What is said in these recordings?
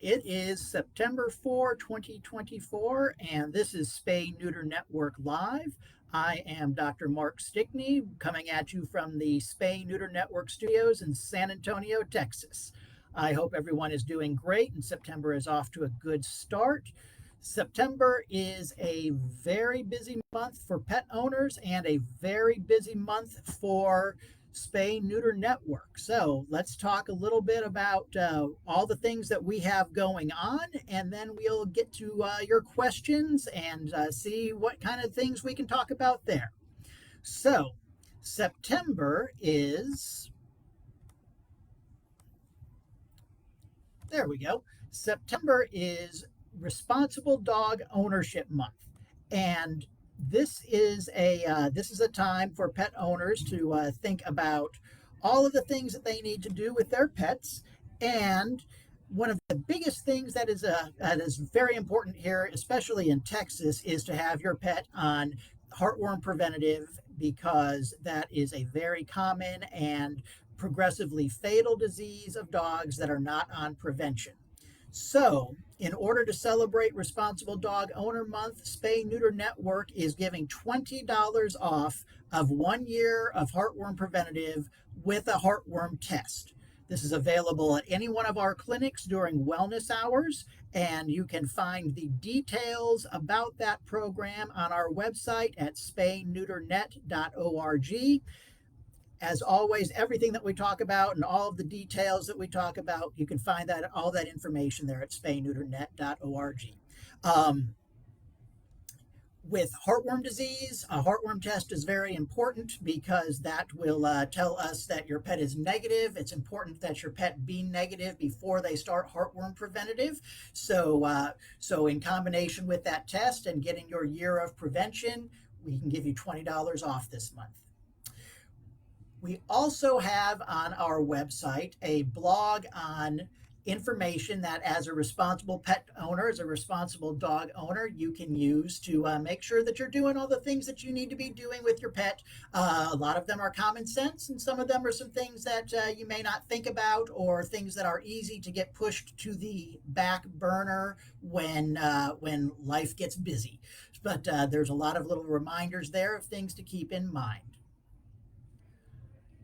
It is September 4, 2024, and this is Spay Neuter Network Live. I am Dr. Mark Stickney coming at you from the Spay Neuter Network studios in San Antonio, Texas. I hope everyone is doing great and September is off to a good start. September is a very busy month for pet owners and a very busy month for Spay Neuter Network. So let's talk a little bit about all the things that we have going on, and then we'll get to your questions and see what kind of things we can talk about there. So, September is, there we go. September is Responsible Dog Ownership Month, and this is a time for pet owners to think about all of the things that they need to do with their pets. And one of the biggest things that is very important here, especially in Texas, is to have your pet on heartworm preventative, because that is a very common and progressively fatal disease of dogs that are not on prevention. So, in order to celebrate Responsible Dog Owner Month, Spay Neuter Network is giving $20 off of 1 year of heartworm preventative with a heartworm test. This is available at any one of our clinics during wellness hours, and you can find the details about that program on our website at spayneuternet.org. As always, everything that we talk about and all of the details that we talk about, you can find all that information there at spayneuternet.org. With heartworm disease, a heartworm test is very important because that will tell us that your pet is negative. It's important that your pet be negative before they start heartworm preventative. So in combination with that test and getting your year of prevention, we can give you $20 off this month. We also have on our website a blog on information that, as a responsible pet owner, as a responsible dog owner, you can use to make sure that you're doing all the things that you need to be doing with your pet. A lot of them are common sense, and some of them are some things that you may not think about, or things that are easy to get pushed to the back burner when life gets busy. But there's a lot of little reminders there of things to keep in mind.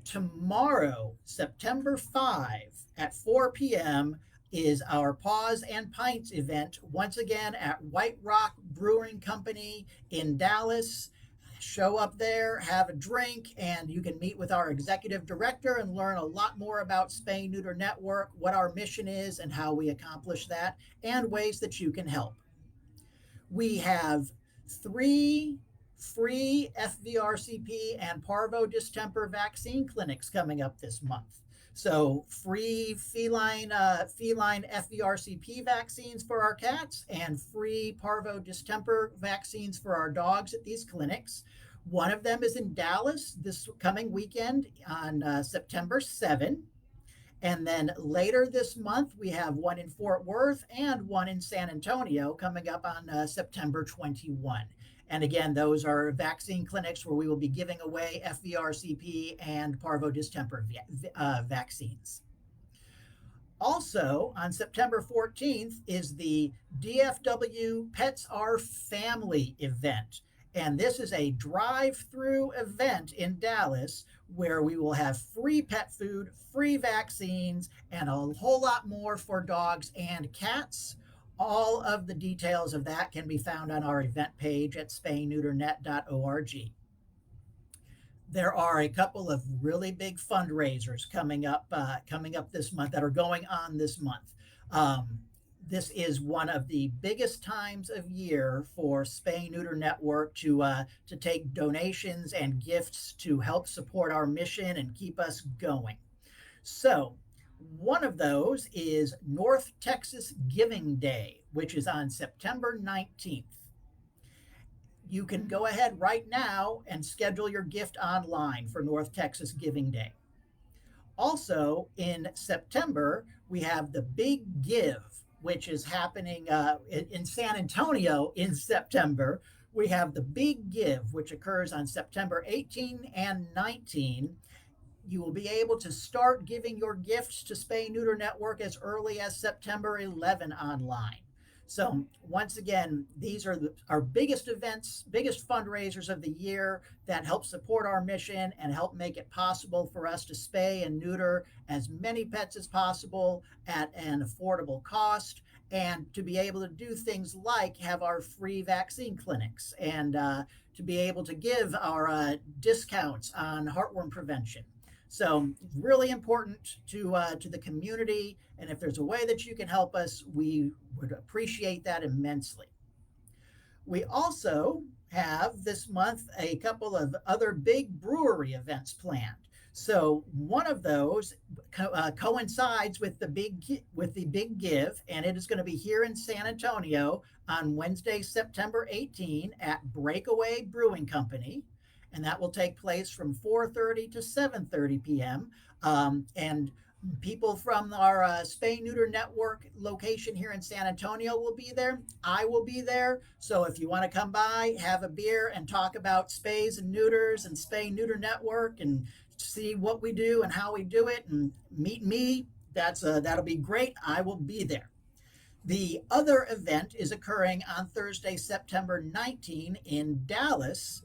Tomorrow, September 5 at 4 p.m. is our Paws and Pints event, once again at White Rock Brewing Company in Dallas. Show up there, have a drink, and you can meet with our executive director and learn a lot more about Spay Neuter Network, what our mission is and how we accomplish that, and ways that you can help. We have 3 free FVRCP and parvo distemper vaccine clinics coming up this month. So free feline FVRCP vaccines for our cats and free parvo distemper vaccines for our dogs at these clinics. One of them is in Dallas this coming weekend on September 7. And then later this month, we have one in Fort Worth and one in San Antonio coming up on September 21. And again, those are vaccine clinics where we will be giving away FVRCP and parvo distemper vaccines. Also, on September 14th is the DFW Pets Are Family event. And this is a drive-through event in Dallas where we will have free pet food, free vaccines, and a whole lot more for dogs and cats. All of the details of that can be found on our event page at spayneuternet.org. There are a couple of really big fundraisers coming up this month that are going on this month. This is one of the biggest times of year for Spay Neuter Network to take donations and gifts to help support our mission and keep us going. So one of those is North Texas Giving Day, which is on September 19th. You can go ahead right now and schedule your gift online for North Texas Giving Day. Also in September, we have the Big Give, which is happening in San Antonio in September. We have the Big Give, which occurs on September 18 and 19. You will be able to start giving your gifts to Spay Neuter Network as early as September 11 online. So once again, these are our biggest events, biggest fundraisers of the year that help support our mission and help make it possible for us to spay and neuter as many pets as possible at an affordable cost, and to be able to do things like have our free vaccine clinics, and to be able to give our discounts on heartworm prevention. So really important to the community, and if there's a way that you can help us, we would appreciate that immensely. We also have this month a couple of other big brewery events planned. So one of those coincides with the big give, and it is going to be here in San Antonio on Wednesday, September 18 at Breakaway Brewing Company, and that will take place from 4:30 to 7:30 p.m. And people from our Spay Neuter Network location here in San Antonio will be there. I will be there. So if you want to come by, have a beer, and talk about spays and neuters and Spay Neuter Network, and see what we do and how we do it, and meet me, that'll be great. I will be there. The other event is occurring on Thursday, September 19 in Dallas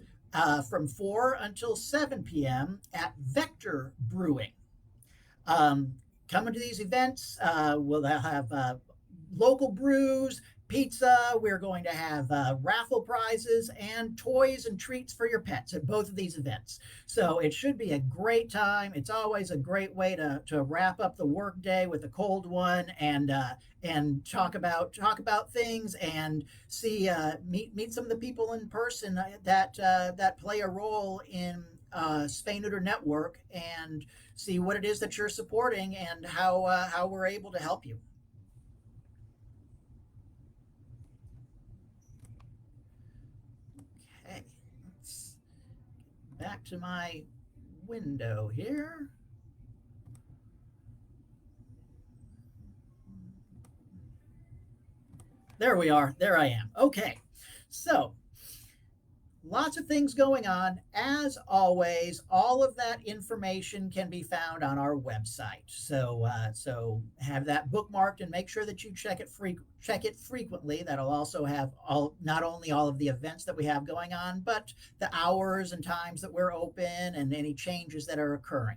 from 4 until 7 p.m. at Vector Brewing. Um, Coming to these events, we'll have local brews, pizza. We're going to have raffle prizes and toys and treats for your pets at both of these events. So it should be a great time. It's always a great way to wrap up the workday with a cold one, and talk about things, and see meet some of the people in person that play a role in Spay Neuter Network, and see what it is that you're supporting, and how we're able to help you. Okay, let's back to my window here. There we are. There I am. Okay, so lots of things going on. As always, all of that information can be found on our website. So have that bookmarked, and make sure that you check it frequently. That'll also have all not only all of the events that we have going on, but the hours and times that we're open, and any changes that are occurring.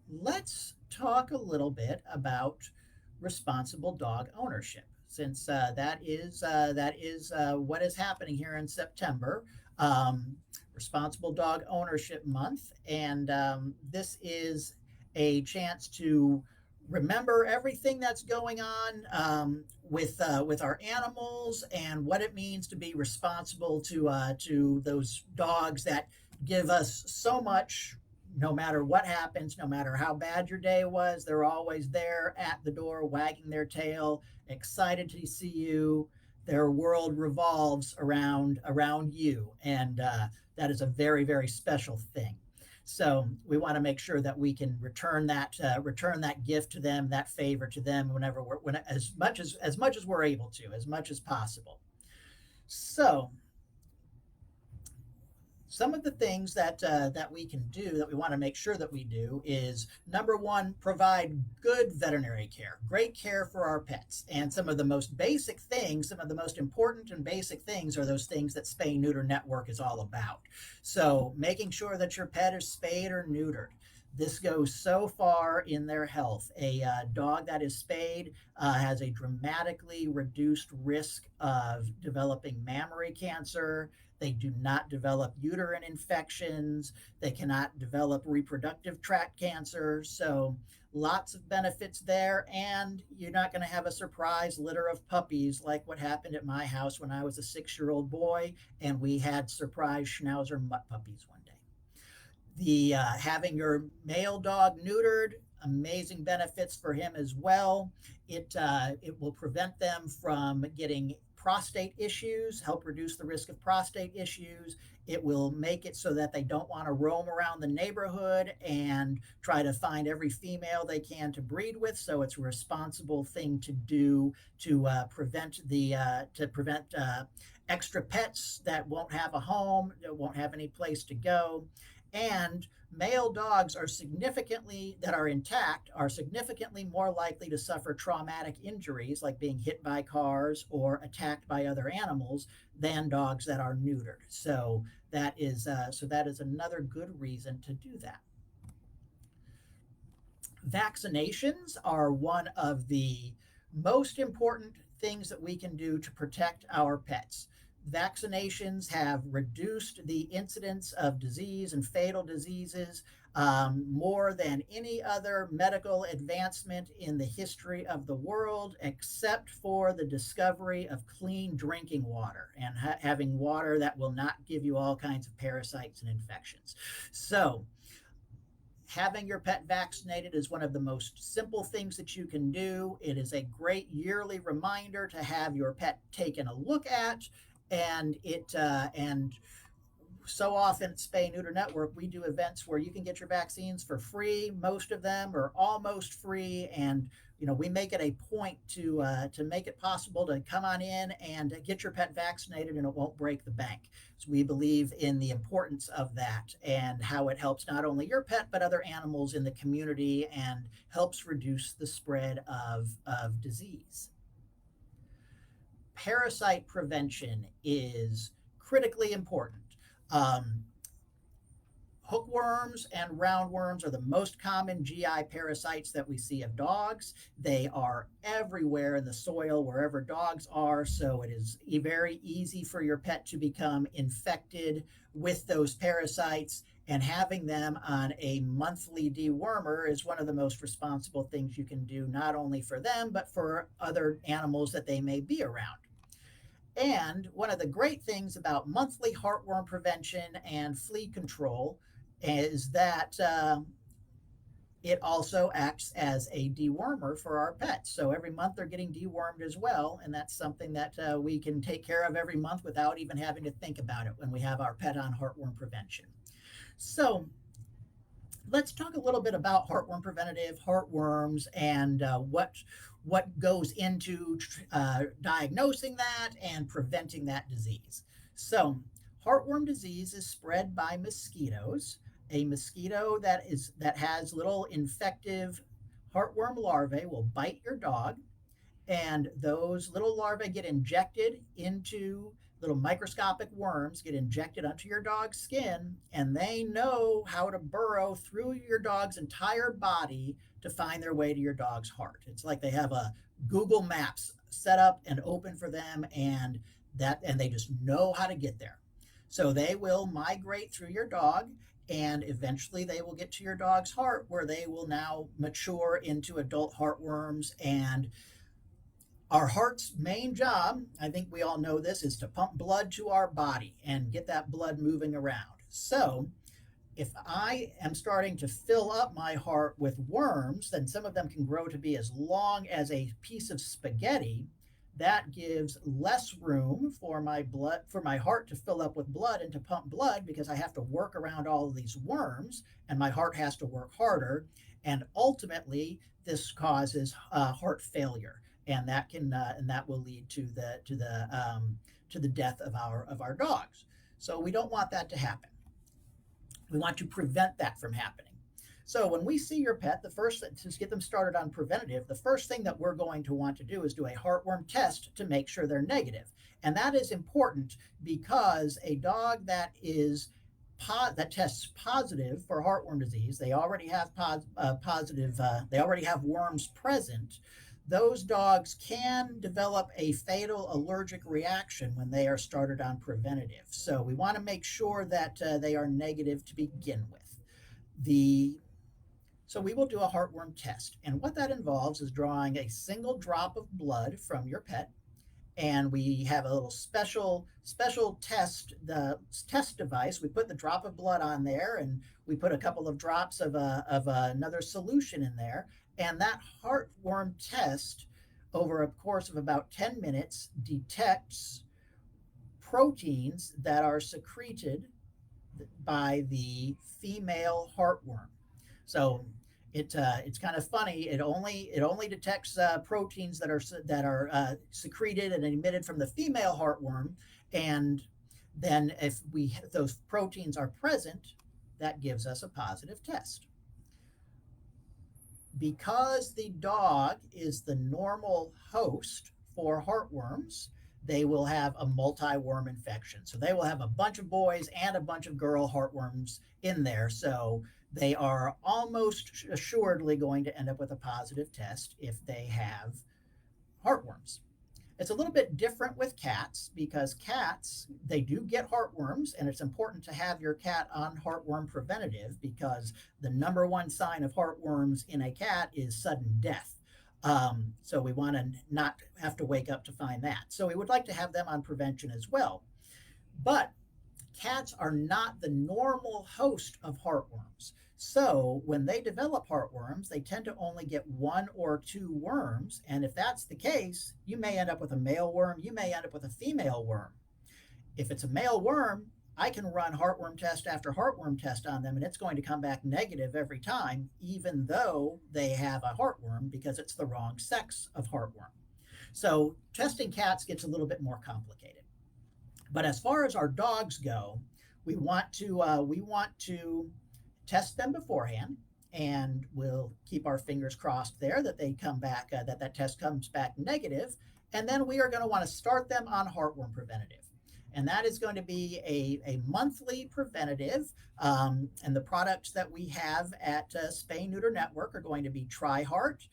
Let's talk a little bit about responsible dog ownership, since that is what is happening here in September. Um, Responsible Dog Ownership Month, and this is a chance to remember everything that's going on with our animals, and what it means to be responsible to those dogs that give us so much. No matter what happens, no matter how bad your day was, they're always there at the door, wagging their tail, excited to see you. Their world revolves around you, and that is a very, very special thing. So we want to make sure that we can return that gift to them, that favor to them, as much as we're able to, as much as possible. So some of the things that we can do, that we want to make sure that we do, is number one, provide good veterinary care, great care for our pets. And some of the most basic things, some of the most important and basic things, are those things that Spay Neuter Network is all about. So making sure that your pet is spayed or neutered. This goes so far in their health. A dog that is spayed has a dramatically reduced risk of developing mammary cancer. They do not develop uterine infections. They cannot develop reproductive tract cancer. So lots of benefits there. And you're not going to have a surprise litter of puppies like what happened at my house when I was a 6-year-old boy, and we had surprise Schnauzer mutt puppies one day. The Having your male dog neutered, amazing benefits for him as well. It will prevent them from getting prostate issues, help reduce the risk of prostate issues. It will make it so that they don't want to roam around the neighborhood and try to find every female they can to breed with. So it's a responsible thing to do to prevent extra pets that won't have a home, won't have any place to go. And male dogs are significantly that are intact are significantly more likely to suffer traumatic injuries like being hit by cars or attacked by other animals than dogs that are neutered. So that is another good reason to do that. Vaccinations are one of the most important things that we can do to protect our pets. Vaccinations have reduced the incidence of disease and fatal diseases more than any other medical advancement in the history of the world, except for the discovery of clean drinking water and having water that will not give you all kinds of parasites and infections. So, having your pet vaccinated is one of the most simple things that you can do. It is a great yearly reminder to have your pet taken a look at, and so often at Spay Neuter Network, we do events where you can get your vaccines for free. Most of them are almost free, and we make it a point to make it possible to come on in and get your pet vaccinated, and it won't break the bank. So we believe in the importance of that and how it helps not only your pet but other animals in the community and helps reduce the spread of disease. Parasite prevention is critically important. Um, Hookworms and roundworms are the most common GI parasites that we see of dogs. They are everywhere in the soil, wherever dogs are, so it is very easy for your pet to become infected with those parasites. And having them on a monthly dewormer is one of the most responsible things you can do, not only for them, but for other animals that they may be around. And one of the great things about monthly heartworm prevention and flea control is that it also acts as a dewormer for our pets. So every month they're getting dewormed as well, and that's something that we can take care of every month without even having to think about it when we have our pet on heartworm prevention. So let's talk a little bit about heartworm preventative, heartworms, and what goes into diagnosing that and preventing that disease. So, heartworm disease is spread by mosquitoes. A mosquito that has little infective heartworm larvae will bite your dog, and those little larvae get injected into little microscopic worms, get injected onto your dog's skin, and they know how to burrow through your dog's entire body to find their way to your dog's heart. It's like they have a Google Maps set up and open for them, and they just know how to get there. So they will migrate through your dog, and eventually they will get to your dog's heart, where they will now mature into adult heartworms. And our heart's main job, I think we all know this, is to pump blood to our body and get that blood moving around. So if I am starting to fill up my heart with worms, then some of them can grow to be as long as a piece of spaghetti. That gives less room for my heart to fill up with blood and to pump blood, because I have to work around all of these worms, and my heart has to work harder. And ultimately, this causes heart failure, and that will lead to the death of our dogs. So we don't want that to happen. We want to prevent that from happening. So when we see your pet, to get them started on preventative, the first thing that we're going to want to do is do a heartworm test to make sure they're negative. And that is important, because a dog that tests positive for heartworm disease, they already have they already have worms present. Those dogs can develop a fatal allergic reaction when they are started on preventative. So we want to make sure that they are negative to begin with. So we will do a heartworm test. And what that involves is drawing a single drop of blood from your pet. And we have a little special test device. We put the drop of blood on there, and we put a couple of drops of another solution in there. And that heartworm test, over a course of about 10 minutes, detects proteins that are secreted by the female heartworm. So it's kind of funny. It only detects proteins that are secreted and emitted from the female heartworm, and then if those proteins are present, that gives us a positive test. Because the dog is the normal host for heartworms, they will have a multi-worm infection. So they will have a bunch of boys and a bunch of girl heartworms in there. So they are almost assuredly going to end up with a positive test if they have heartworms. It's a little bit different with cats because cats, they do get heartworms, and it's important to have your cat on heartworm preventative because the number one sign of heartworms in a cat is sudden death. So we want to not have to wake up to find that. So we would like to have them on prevention as well. But cats are not the normal host of heartworms. So when they develop heartworms, they tend to only get one or two worms. And if that's the case, you may end up with a male worm, you may end up with a female worm. If it's a male worm, I can run heartworm test after heartworm test on them, and it's going to come back negative every time, even though they have a heartworm because it's the wrong sex of heartworm. So testing cats gets a little bit more complicated. But as far as our dogs go, we want to test them beforehand, and we'll keep our fingers crossed there that they come back that test comes back negative, and then we are going to want to start them on heartworm preventative. And that is going to be a monthly preventative. And the products that we have at Spay Neuter Network are going to be TriHeart,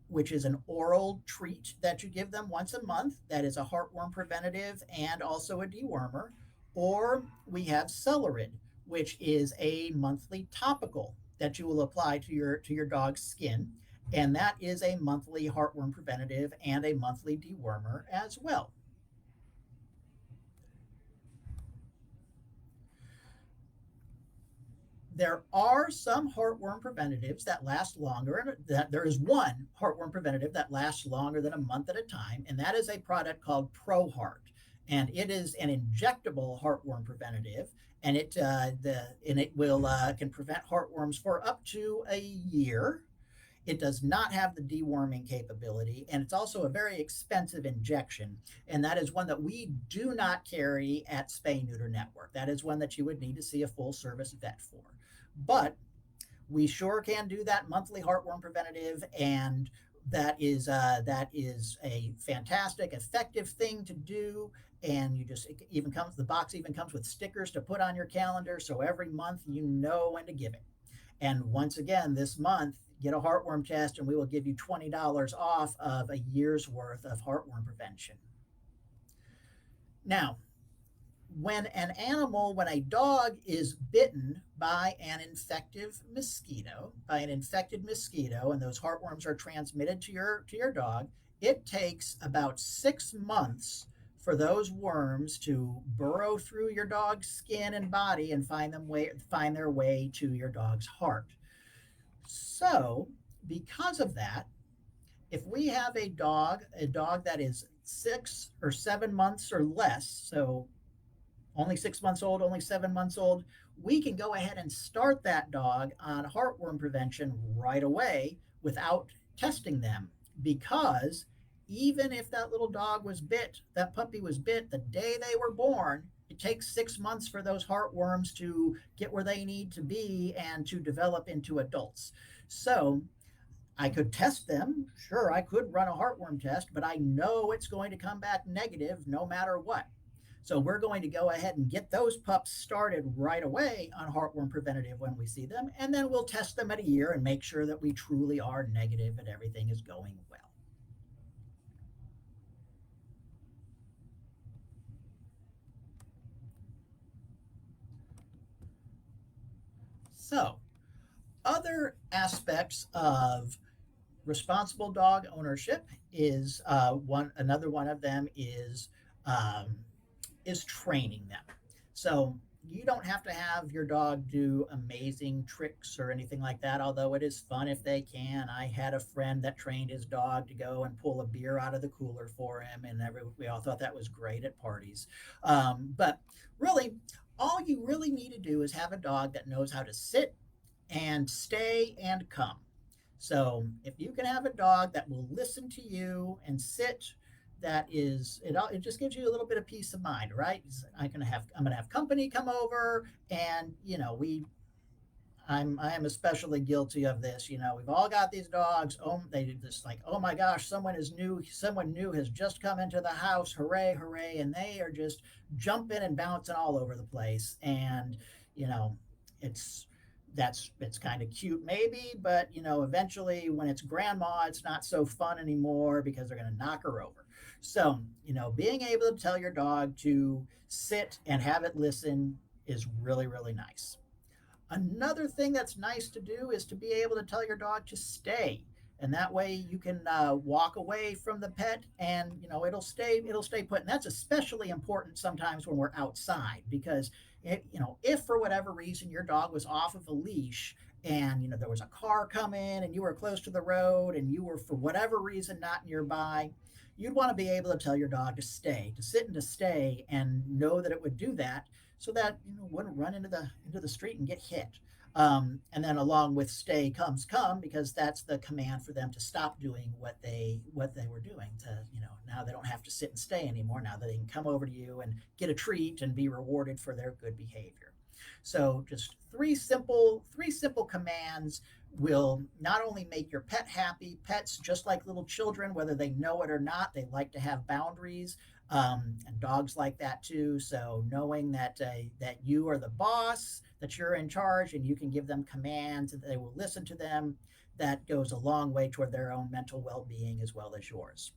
which is an oral treat that you give them once a month. That is a heartworm preventative and also a dewormer. Or we have Celerid, which is a monthly topical that you will apply to your dog's skin, and that is a monthly heartworm preventative and a monthly dewormer as well. There are some heartworm preventatives that last longer, and that there is one heartworm preventative that lasts longer than a month at a time, and that is a product called ProHeart, and it is an injectable heartworm preventative, and it will can prevent heartworms for up to a year. It does not have the deworming capability, and it's also a very expensive injection. And that is one that we do not carry at Spay Neuter Network. That is one that you would need to see a full service vet for. But we sure can do that monthly heartworm preventative, and that is a fantastic, effective thing to do. And you just it even comes the box even comes with stickers to put on your calendar, so every month you know when to give it. And once again, this month, get a heartworm test, and we will give you $20 off of a year's worth of heartworm prevention. Now, when a dog is bitten by an infected mosquito, and those heartworms are transmitted to your dog, it takes about 6 months for those worms to burrow through your dog's skin and body and find their way to your dog's heart. So, because of that, if we have a dog that is 6 or 7 months or less, so only 6 months old, only 7 months old, we can go ahead and start that dog on heartworm prevention right away without testing them, because even if that little dog was bit, that puppy was bit the day they were born, it takes 6 months for those heartworms to get where they need to be and to develop into adults. So I could test them. Sure, I could run a heartworm test, but I know it's going to come back negative no matter what. So we're going to go ahead and get those pups started right away on heartworm preventative when we see them, and then we'll test them at a year and make sure that we truly are negative and everything is going well. So, other aspects of responsible dog ownership is one another one of them um, is training them. So you don't have to have your dog do amazing tricks or anything like that, although it is fun if they can. I had a friend that trained his dog to go and pull a beer out of the cooler for him, and we all thought that was great at parties. But really, all you really need to do is have a dog that knows how to sit and stay and come. So if you can have a dog that will listen to you and sit, it just gives you a little bit of peace of mind, right? I'm gonna have company come over, and I am especially guilty of this. You know, we've all got these dogs. Oh, they just like, oh my gosh, someone new has just come into the house. Hooray, hooray! And they are just jumping and bouncing all over the place. And you know, it's it's kind of cute maybe, but you know, eventually when it's grandma, it's not so fun anymore because they're going to knock her over. So you know, being able to tell your dog to sit and have it listen is really really nice. Another thing that's nice to do is to be able to tell your dog to stay, and that way you can walk away from the pet, and you know it'll stay put. And that's especially important sometimes when we're outside because you know if for whatever reason your dog was off of a leash and you know there was a car coming and you were close to the road and you were for whatever reason not nearby, you'd want to be able to tell your dog to stay, to sit and to stay, and know that it would do that so that you know wouldn't run into the street and get hit. And then along with stay comes come because that's the command for them to stop doing what they were doing. To you know now they don't have to sit and stay anymore. Now they can come over to you and get a treat and be rewarded for their good behavior. So just three simple commands will not only make your pet happy. Pets, just like little children, whether they know it or not, they like to have boundaries, and dogs like that too. So knowing that you are the boss, that you're in charge, and you can give them commands, and they will listen to them. That goes a long way toward their own mental well-being as well as yours.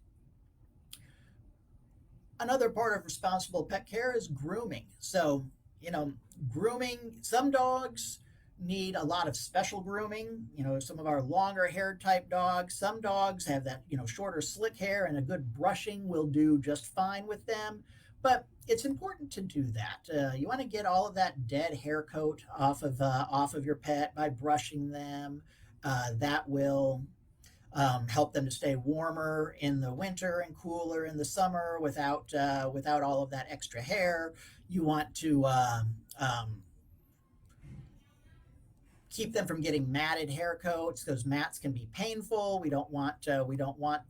Another part of responsible pet care is grooming. So, you know, grooming, some dogs need a lot of special grooming. You know, some of our longer hair type dogs, some dogs have that, you know, shorter slick hair and a good brushing will do just fine with them. But it's important to do that. You want to get all of that dead hair coat off of your pet by brushing them. That will help them to stay warmer in the winter and cooler in the summer without all of that extra hair. You want to keep them from getting matted hair coats. Those mats can be painful. We don't want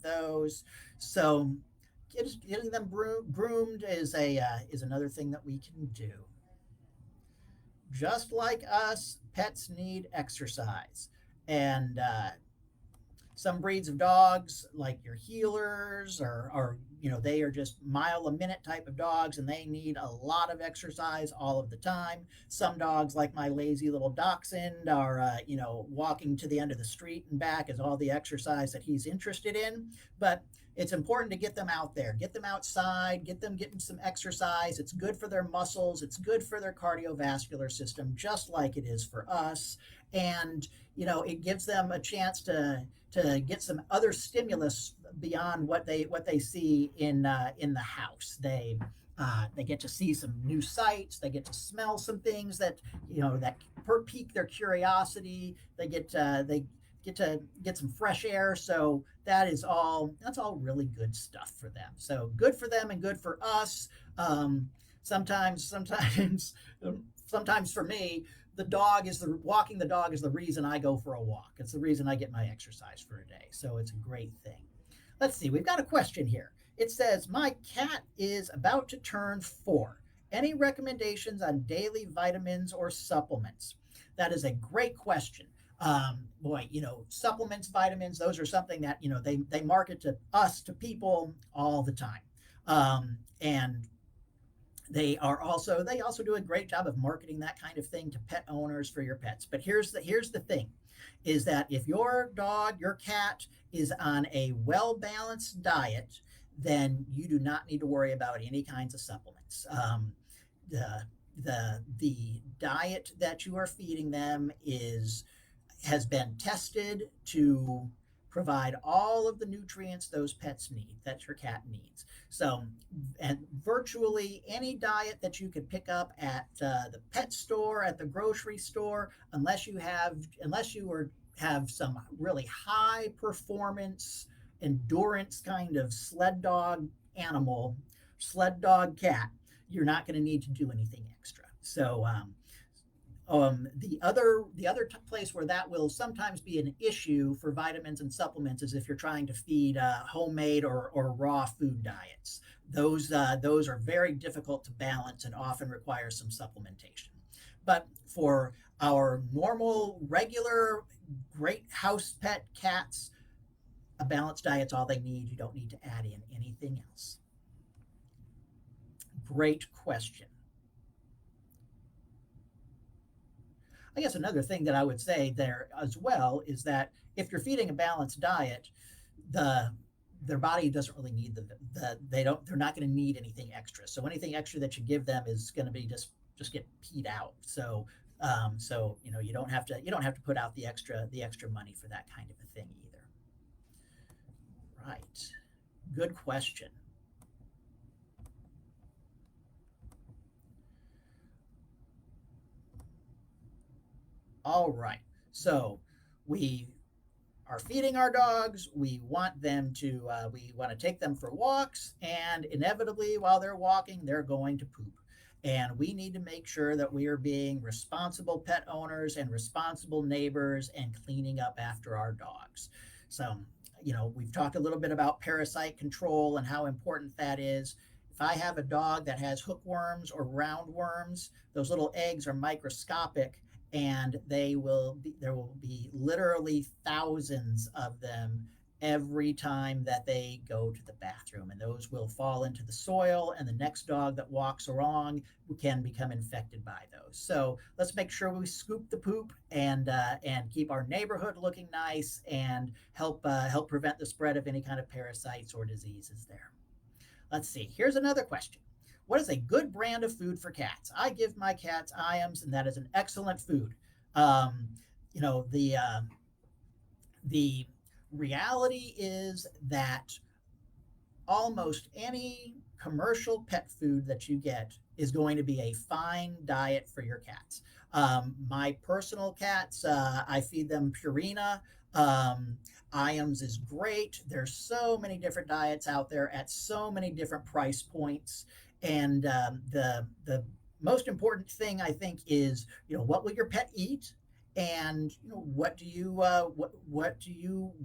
those. So getting them groomed is another thing that we can do. Just like us, pets need exercise, and some breeds of dogs, like your healers, or you know they are just mile a minute type of dogs, and they need a lot of exercise all of the time. Some dogs, like my lazy little dachshund, are you know walking to the end of the street and back is all the exercise that he's interested in. But it's important to get them out there, get them outside, get them getting some exercise. It's good for their muscles, it's good for their cardiovascular system, just like it is for us. And you know it gives them a chance to get some other stimulus beyond what they see in the house. They get to see some new sights. They get to smell some things that you know that pique their curiosity. They get to get some fresh air. So that's all really good stuff for them. So good for them and good for us. Sometimes sometimes for me walking the dog is the reason I go for a walk. It's the reason I get my exercise for a day. So it's a great thing. Let's see. We've got a question here. It says, my cat is about to turn 4. Any recommendations on daily vitamins or supplements? That is a great question. Boy, you know, supplements, vitamins, those are something that, you know, they market to us, to people all the time. And they also do a great job of marketing that kind of thing to pet owners for your pets. But here's the thing is that if your dog, your cat is on a well-balanced diet, then you do not need to worry about any kinds of supplements. The the diet that you are feeding them is has been tested to provide all of the nutrients those pets need, that your cat needs. So, and virtually any diet that you could pick up at the pet store, at the grocery store, unless you have some really high performance endurance kind of animal, sled dog cat, you're not going to need to do anything extra. So the other place where that will sometimes be an issue for vitamins and supplements is if you're trying to feed homemade or raw food diets. Those are very difficult to balance and often require some supplementation. But for our normal, regular, great house pet cats, a balanced diet's all they need. You don't need to add in anything else. Great question. I guess another thing that I would say there as well is that if you're feeding a balanced diet, the their body doesn't really need they're not going to need anything extra. So anything extra that you give them is going to be just get peed out. So you don't have to put out the extra money for that kind of a thing either. Right. Good question. All right. So we are feeding our dogs. We want to take them for walks, and inevitably, while they're walking, they're going to poop. And we need to make sure that we are being responsible pet owners and responsible neighbors and cleaning up after our dogs. So, we've talked a little bit about parasite control and how important that is. If I have a dog that has hookworms or roundworms, those little eggs are microscopic, and there will be literally thousands of them every time that they go to the bathroom, and those will fall into the soil, and the next dog that walks along can become infected by those. So let's make sure we scoop the poop and keep our neighborhood looking nice and help prevent the spread of any kind of parasites or diseases there. Let's see. Here's another question. What is a good brand of food for cats? I give my cats IAMS, and that is an excellent food. Um, you know, the reality is that almost any commercial pet food that you get is going to be a fine diet for your cats. My personal cats, I feed them Purina. IAMS is great. There's so many different diets out there at so many different price points, and the most important thing I think is what will your pet eat, and what do you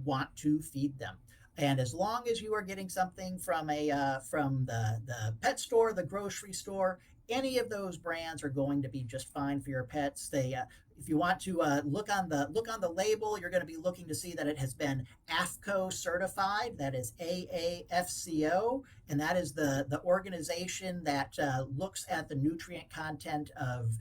want to feed them. And as long as you are getting something from the pet store, the grocery store, any of those brands are going to be just fine for your pets. If you want to look on the label, you're going to be looking to see that it has been AFCO certified. That is AAFCO, and that is the organization that looks at the nutrient content of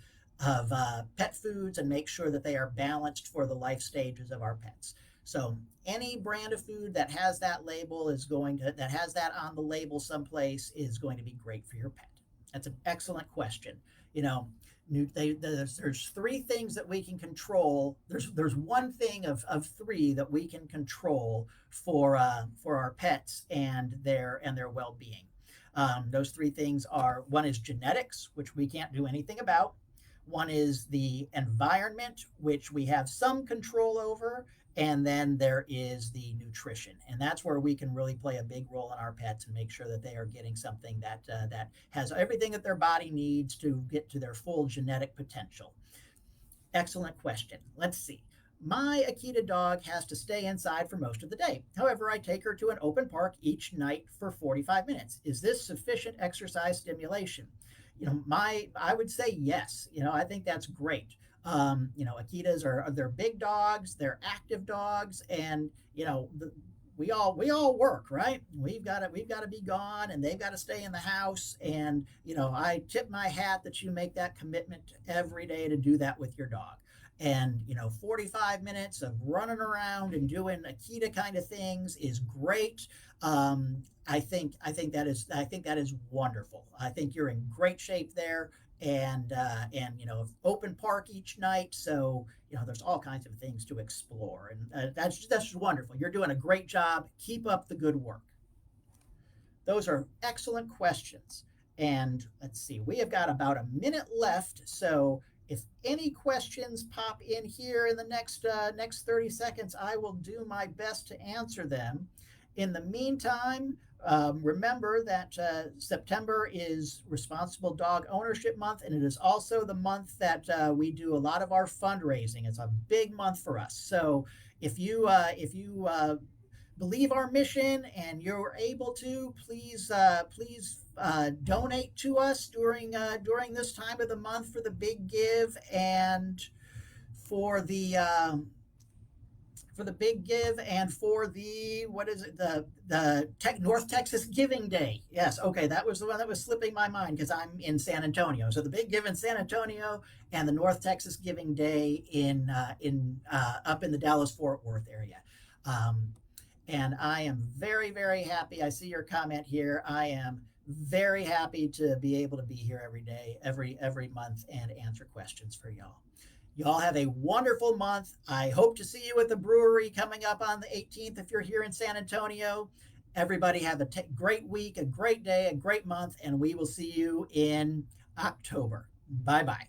pet foods and makes sure that they are balanced for the life stages of our pets. So any brand of food that has that has that on the label someplace is going to be great for your pet. That's an excellent question. You know, there's three things that we can control. There's one thing of three that we can control for our pets and their well-being. Those three things are: one is genetics, which we can't do anything about. One is the environment, which we have some control over, and then there is the nutrition, and that's where we can really play a big role in our pets and make sure that they are getting something that has everything that their body needs to get to their full genetic potential. Excellent question. Let's see. My Akita dog has to stay inside for most of the day. However, I take her to an open park each night for 45 minutes. Is this sufficient exercise stimulation? I would say yes. I think that's great. Akitas they're big dogs, they're active dogs, and we all work, right? We've got to be gone, and they've got to stay in the house. And I tip my hat that you make that commitment every day to do that with your dog. And 45 minutes of running around and doing Akita kind of things is great. I think that is wonderful. I think you're in great shape there, and open park each night, so there's all kinds of things to explore, and that's just wonderful. You're doing a great job. Keep up the good work. Those are excellent questions. And let's see, we have got about a minute left. So if any questions pop in here in the next 30 seconds, I will do my best to answer them. In the meantime, remember that September is Responsible Dog Ownership Month, and it is also the month that we do a lot of our fundraising. It's a big month for us. So if you believe our mission and you're able to, please donate to us during this time of the month for the big give and for the big give and for the what is it the North Texas Giving Day. Yes, okay, that was the one that was slipping my mind because I'm in San Antonio. So the big give in San Antonio and the North Texas Giving Day in up in the Dallas Fort Worth area. Um, and I am very happy. I see your comment here. I am very happy to be able to be here every day, every month, and answer questions for y'all. Y'all have a wonderful month. I hope to see you at the brewery coming up on the 18th if you're here in San Antonio. Everybody have a great week, a great day, a great month, and we will see you in October. Bye bye.